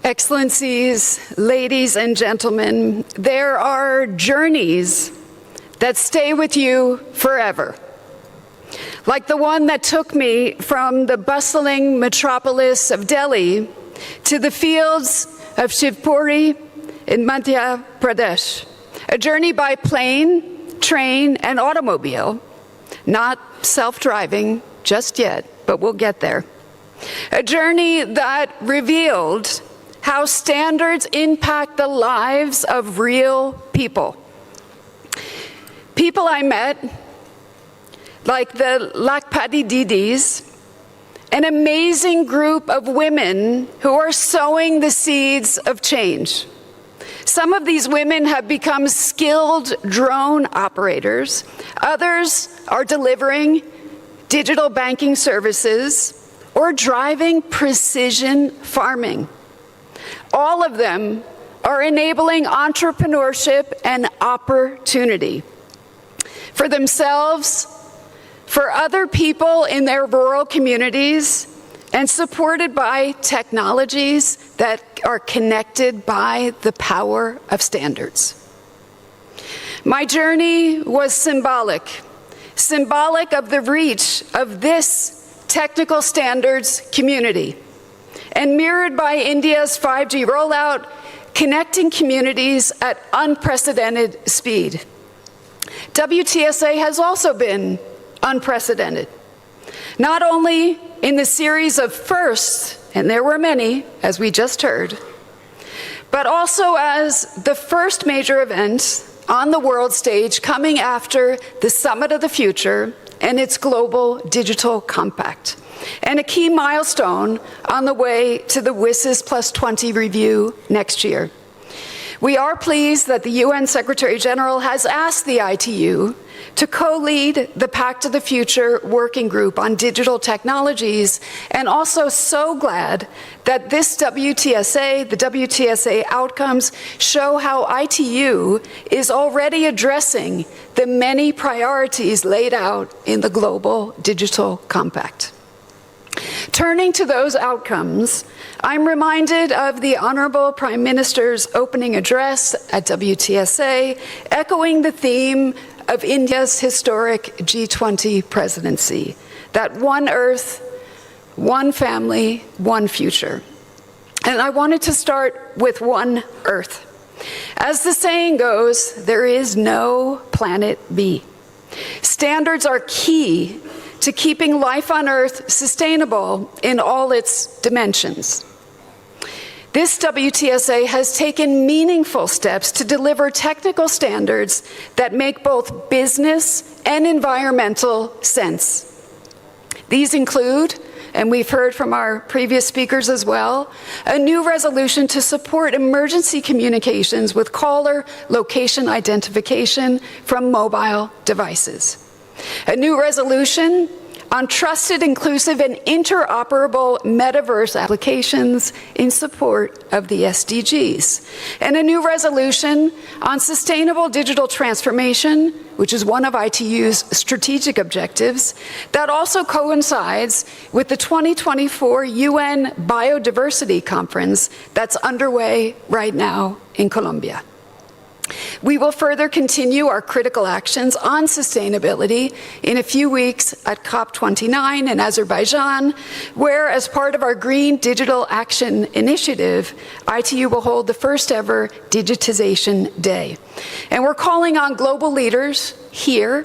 Excellencies, ladies and gentlemen, there are journeys that stay with you forever. Like the one that took me from the bustling metropolis of Delhi to the fields of Shivpuri in Madhya Pradesh. A journey by plane, train, and automobile. Not self-driving just yet, but we'll get there. A journey that revealed how standards impact the lives of real people. People I met, like the Lakpati Didis, an amazing group of women who are sowing the seeds of change. Some of these women have become skilled drone operators. Others are delivering digital banking services or driving precision farming. All of them are enabling entrepreneurship and opportunity for themselves, for other people in their rural communities, and supported by technologies that are connected by the power of standards. My journey was symbolic of the reach of this technical standards community, and mirrored by India's 5G rollout, connecting communities at unprecedented speed. WTSA has also been unprecedented, not only in the series of firsts, and there were many, as we just heard, but also as the first major event on the world stage coming after the Summit of the Future and its Global Digital Compact, and a key milestone on the way to the WTSA Plus 20 review next year. We are pleased that the UN Secretary General has asked the ITU to co-lead the Pact of the Future Working Group on Digital Technologies, and also so glad that this WTSA, the WTSA outcomes, show how ITU is already addressing the many priorities laid out in the Global Digital Compact. Turning to those outcomes, I'm reminded of the Honorable Prime Minister's opening address at WTSA, echoing the theme of India's historic G20 presidency, that one Earth, one family, one future. And I wanted to start with one Earth. As the saying goes, there is no planet B. Standards are key to keeping life on Earth sustainable in all its dimensions. This WTSA has taken meaningful steps to deliver technical standards that make both business and environmental sense. These include, and we've heard from our previous speakers as well, a new resolution to support emergency communications with caller location identification from mobile devices. A new resolution on trusted, inclusive, and interoperable metaverse applications in support of the SDGs. And a new resolution on sustainable digital transformation, which is one of ITU's strategic objectives, that also coincides with the 2024 UN Biodiversity Conference that's underway right now in Colombia. We will further continue our critical actions on sustainability in a few weeks at COP29 in Azerbaijan, where, as part of our Green Digital Action Initiative, ITU will hold the first ever Digitization Day. And we're calling on global leaders here,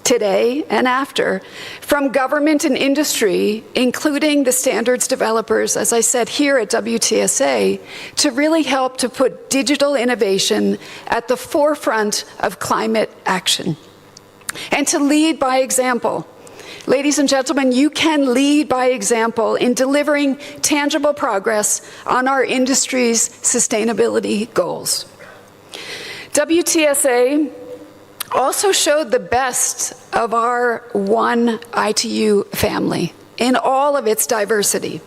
today and after, from government and industry, including the standards developers, as I said, here at WTSA, to really help to put digital innovation at the forefront of climate action, and to lead by example. Ladies and gentlemen, you can lead by example in delivering tangible progress on our industry's sustainability goals. WTSA also showed the best of our one ITU family in all of its diversity.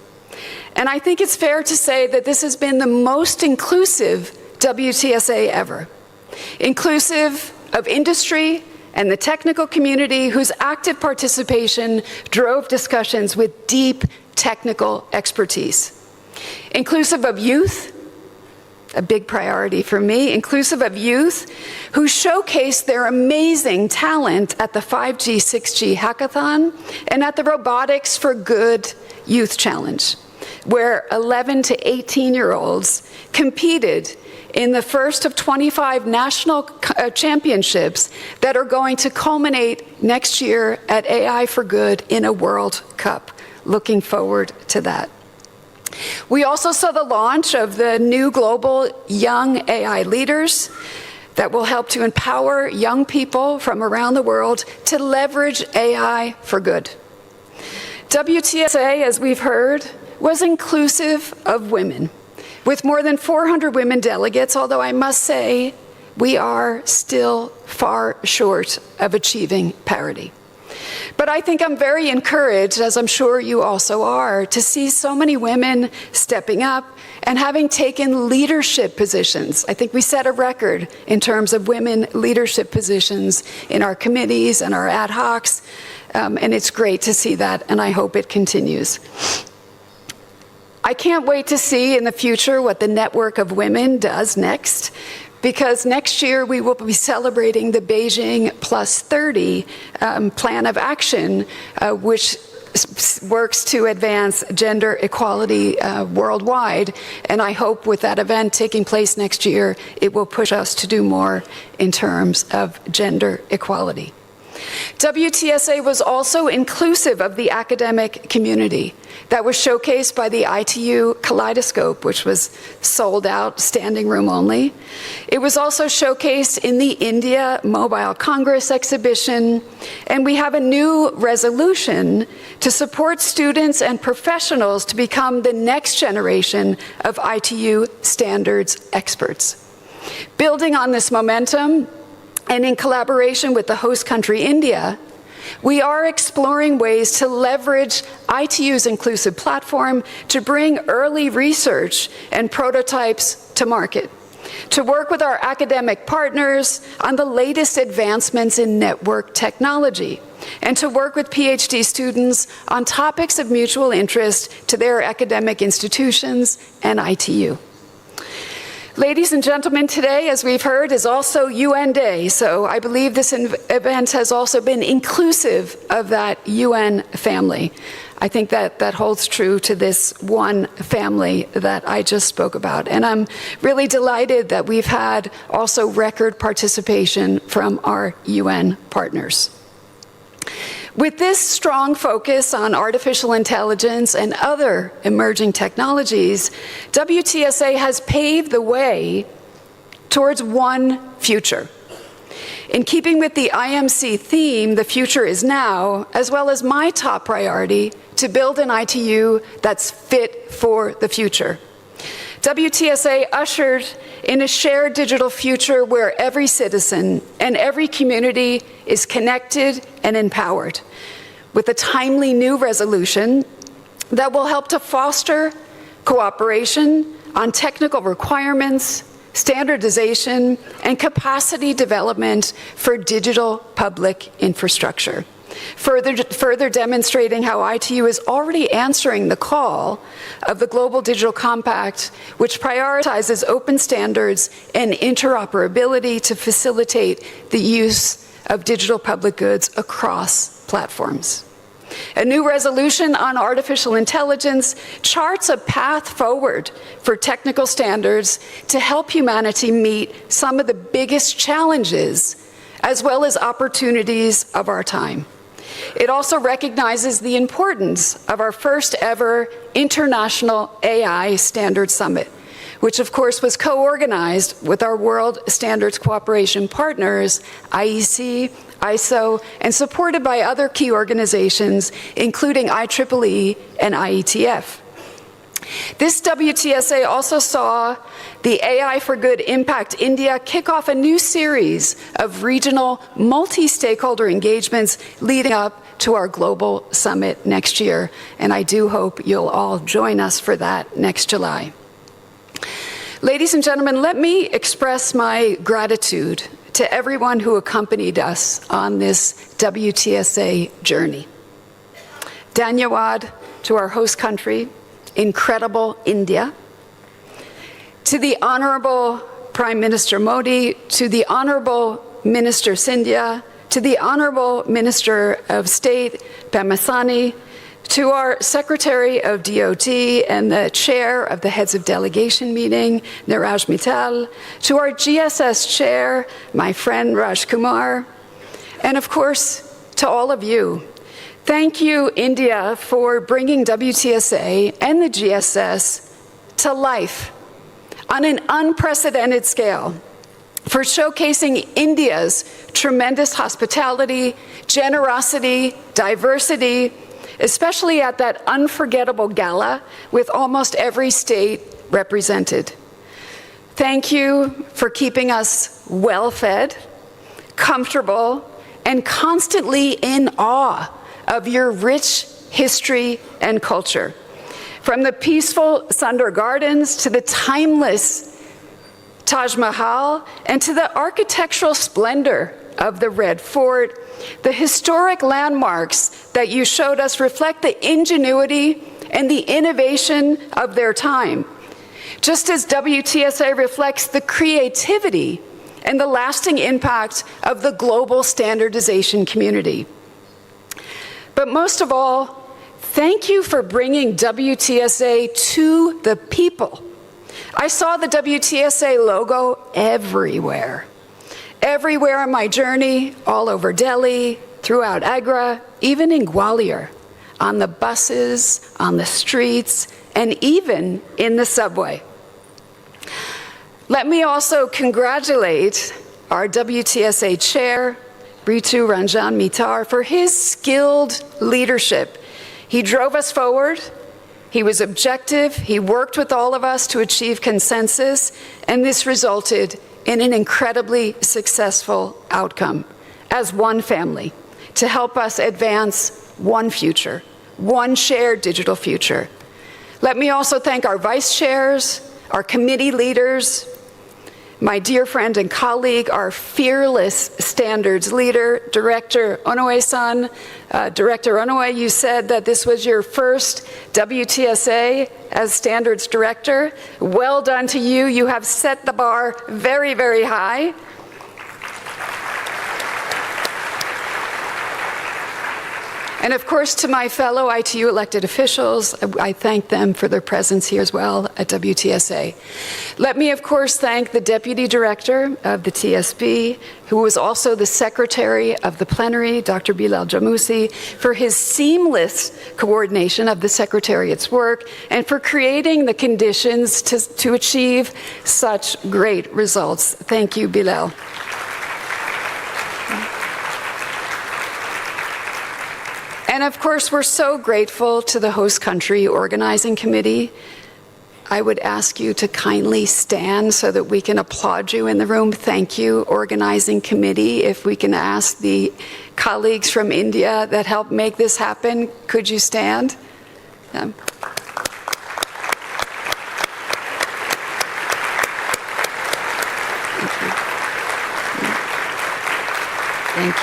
And I think it's fair to say that this has been the most inclusive WTSA ever. Inclusive of industry and the technical community, whose active participation drove discussions with deep technical expertise. inclusive of youth, a big priority for me, inclusive of youth who showcase their amazing talent at the 5G, 6G hackathon and at the Robotics for Good Youth Challenge, where 11 to 18-year-olds competed in the first of 25 national championships that are going to culminate next year at AI for Good in a World Cup. Looking forward to that. We also saw the launch of the new global Young AI Leaders that will help to empower young people from around the world to leverage AI for good. WTSA, as we've heard, was inclusive of women, with more than 400 women delegates, although I must say we are still far short of achieving parity. But I think I'm very encouraged, as I'm sure you also are, to see so many women stepping up and having taken leadership positions. I think we set a record in terms of women leadership positions in our committees and our ad hocs, and it's great to see that, and I hope it continues. I can't wait to see in the future what the Network of Women does next, because next year we will be celebrating the Beijing Plus 30 plan of action, which works to advance gender equality worldwide. And I hope with that event taking place next year, it will push us to do more in terms of gender equality. WTSA was also inclusive of the academic community. That was showcased by the ITU Kaleidoscope, which was sold out, standing room only. It was also showcased in the India Mobile Congress exhibition, and we have a new resolution to support students and professionals to become the next generation of ITU standards experts. Building on this momentum, and in collaboration with the host country, India, we are exploring ways to leverage ITU's inclusive platform to bring early research and prototypes to market, to work with our academic partners on the latest advancements in network technology, and to work with PhD students on topics of mutual interest to their academic institutions and ITU. Ladies and gentlemen, today, as we've heard, is also UN Day, so I believe this event has also been inclusive of that UN family. I think that holds true to this one family that I just spoke about. And I'm really delighted that we've had also record participation from our UN partners. With this strong focus on artificial intelligence and other emerging technologies, WTSA has paved the way towards one future. In keeping with the IMC theme, the future is now, as well as my top priority, to build an ITU that's fit for the future. WTSA ushered in a shared digital future where every citizen and every community is connected and empowered, with a timely new resolution that will help to foster cooperation on technical requirements, standardization, and capacity development for digital public infrastructure. Further demonstrating how ITU is already answering the call of the Global Digital Compact, which prioritizes open standards and interoperability to facilitate the use of digital public goods across platforms. A new resolution on artificial intelligence charts a path forward for technical standards to help humanity meet some of the biggest challenges as well as opportunities of our time. It also recognizes the importance of our first ever International AI Standards Summit, which of course was co-organized with our World Standards Cooperation partners, IEC, ISO, and supported by other key organizations, including IEEE and IETF. This WTSA also saw the AI for Good Impact India kick off a new series of regional multi-stakeholder engagements leading up to our global summit next year. And I do hope you'll all join us for that next July. Ladies and gentlemen, let me express my gratitude to everyone who accompanied us on this WTSA journey. Dhanyawad to our host country, incredible India, to the Honorable Prime Minister Modi, to the Honorable Minister Scindia, to the Honorable Minister of State Pemasani, to our Secretary of DOT and the Chair of the Heads of Delegation meeting, Niraj Mittal, to our GSS Chair, my friend Raj Kumar, and of course, to all of you. Thank you, India, for bringing WTSA and the GSS to life on an unprecedented scale, for showcasing India's tremendous hospitality, generosity, diversity, especially at that unforgettable gala with almost every state represented. Thank you for keeping us well-fed, comfortable, and constantly in awe of your rich history and culture. From the peaceful Sundar Gardens to the timeless Taj Mahal and to the architectural splendor of the Red Fort, the historic landmarks that you showed us reflect the ingenuity and the innovation of their time, just as WTSA reflects the creativity and the lasting impact of the global standardization community. But most of all, thank you for bringing WTSA to the people. I saw the WTSA logo everywhere. Everywhere on my journey, all over Delhi, throughout Agra, even in Gwalior, on the buses, on the streets, and even in the subway. Let me also congratulate our WTSA chair, Ritu Ranjan Mittar, for his skilled leadership. He drove us forward, he was objective, he worked with all of us to achieve consensus, and this resulted in an incredibly successful outcome as one family to help us advance one future, one shared digital future. Let me also thank our vice chairs, our committee leaders, my dear friend and colleague, our fearless standards leader, Director Onoe-san. Director Onoe, you said that this was your first WTSA as standards director. Well done to you. You have set the bar very, very high. And of course, to my fellow ITU elected officials, I thank them for their presence here as well at WTSA. Let me, of course, thank the Deputy Director of the TSB, who was also the Secretary of the Plenary, Dr. Bilal Jamousi, for his seamless coordination of the Secretariat's work and for creating the conditions to achieve such great results. Thank you, Bilal. And of course, we're so grateful to the host country organizing committee. I would ask you to kindly stand so that we can applaud you in the room. Thank you, organizing committee. If we can ask the colleagues from India that helped make this happen, could you stand? Thank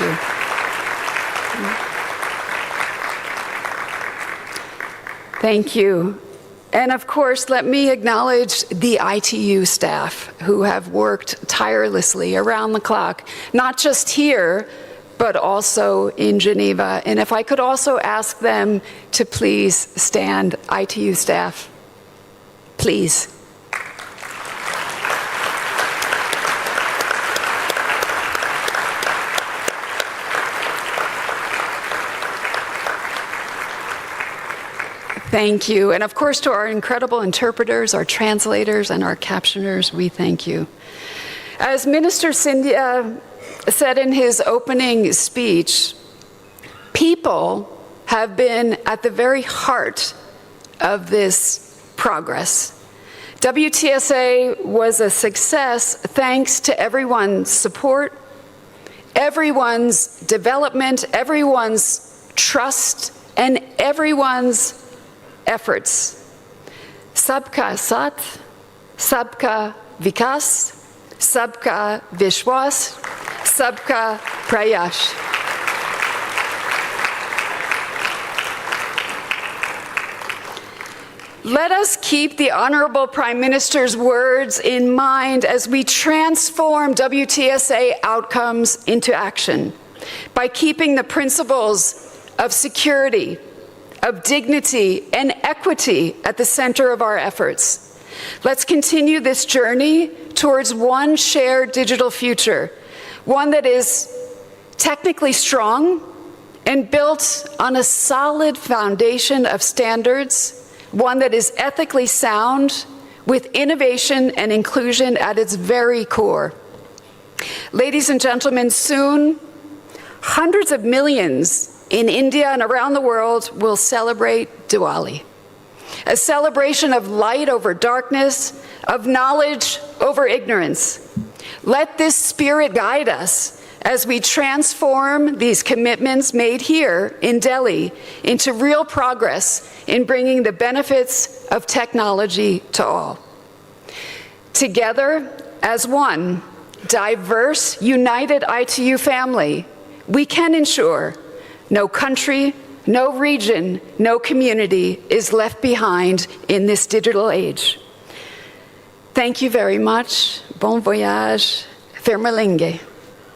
you. Thank you. And of course, let me acknowledge the ITU staff who have worked tirelessly around the clock, not just here, but also in Geneva. And if I could also ask them to please stand, ITU staff, please. Thank you. And of course, to our incredible interpreters, our translators, and our captioners, we thank you. As Minister Scindia said in his opening speech, people have been at the very heart of this progress. WTSA was a success thanks to everyone's support, everyone's development, everyone's trust, and everyone's efforts. Sabka Saath, Sabka Vikas, Sabka Vishwas, Sabka Prayas. Let us keep the Honorable Prime Minister's words in mind as we transform WTSA outcomes into action by keeping the principles of security, of dignity, and equity at the center of our efforts. Let's continue this journey towards one shared digital future, one that is technically strong and built on a solid foundation of standards, one that is ethically sound with innovation and inclusion at its very core. Ladies and gentlemen, soon, hundreds of millions in India and around the world will celebrate Diwali, a celebration of light over darkness, of knowledge over ignorance. Let this spirit guide us as we transform these commitments made here in Delhi into real progress in bringing the benefits of technology to all. Together, as one diverse, united ITU family, we can ensure no country, no region, no community is left behind in this digital age. Thank you very much. Bon voyage. Fermalinge.